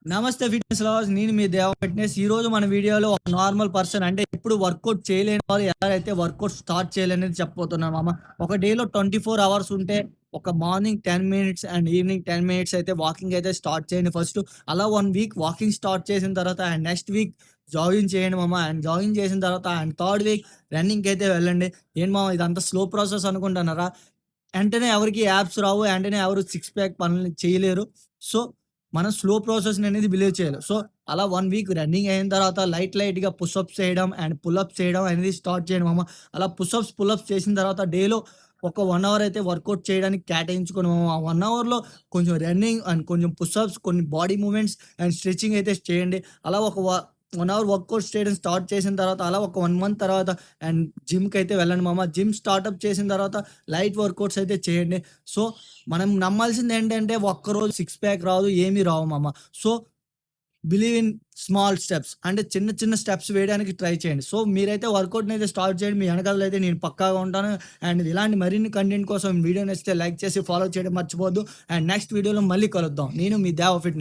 నమస్తే fitness lovers. నేను మీ దేవ ఫిట్‌నెస్. ఈరోజు మన వీడియోలో ఒక నార్మల్ పర్సన్ అంటే ఎప్పుడు వర్కౌట్ చేయలేని వాళ్ళు ఎలా అయితే వర్కౌట్ స్టార్ట్ చేయాలనేది చెప్పబోతున్నాం మామ. ఒక డేలో 24 అవర్స్ ఉంటే ఒక morning 10 minutes and evening 10 minutes అయితే వాకింగ్ అయితే స్టార్ట్ చేయండి ఫస్టు. అలా 1 వీక్ వాకింగ్ స్టార్ట్ చేసిన తర్వాత అండ్ నెక్స్ట్ వీక్ జాగింగ్ చేయండి మామ. అండ్ జాగింగ్ చేసిన తర్వాత అండ్ థర్డ్ వీక్ రన్నింగ్‌కైతే వెళ్ళండి. ఏంటి మామ ఇదంతా స్లో ప్రాసెస్ అనుకుంటున్నారా? వెంటనే ఎవరికీ యాబ్స్ రావు. వెంటనే ఎవరు సిక్స్ ప్యాక్ పనులు చేయలేరు. సో, మనం స్లో ప్రాసెస్‌ని అనేది బిలీవ్ చేయాలి. సో, అలా 1 వీక్ రన్నింగ్ అయిన తర్వాత లైట్‌గా పుషప్స్ చేయడం అండ్ పుల్లప్స్ చేయడం అనేది స్టార్ట్ చేయండి మామ. అలా పుల్లప్స్ చేసిన తర్వాత డేలో ఒక 1 అవర్ అయితే వర్కౌట్ చేయడానికి కేటాయించుకోండి మామ. ఆ 1 అవర్‌లో కొంచెం రన్నింగ్ అండ్ కొంచెం పుషప్స్, కొన్ని బాడీ మూవ్‌మెంట్స్ అండ్ స్ట్రెచింగ్ అయితే చేయండి. అలా ఒక 1 అవర్ వర్కౌట్ చేయడం స్టార్ట్ చేసిన తర్వాత అలా ఒక 1 మంత్ తర్వాత అండ్ జిమ్‌కైతే వెళ్ళండి మామ. జిమ్ స్టార్టప్ చేసిన తర్వాత లైట్ వర్కౌట్స్ అయితే చేయండి. సో, మనం నమ్మాల్సిందేంటంటే ఒక్కరోజు సిక్స్ ప్యాక్ రాదు, ఏమీ రావు మామ. So, believe in small steps. అంటే చిన్న చిన్న స్టెప్స్ వేయడానికి ట్రై చేయండి. సో, మీరైతే వర్కౌట్‌నైతే స్టార్ట్ చేయండి. మీ వెనకాలైతే నేను పక్కాగా ఉంటాను. అండ్ ఇలాంటి మరిన్ని కంటెంట్ కోసం వీడియో నచ్చితే లైక్ చేసి ఫాలో చేయడం మర్చిపోవద్దు. అండ్ నెక్స్ట్ వీడియోలో మళ్ళీ కలుద్దాం. నేను మీ దేవ ఫిట్‌నెస్.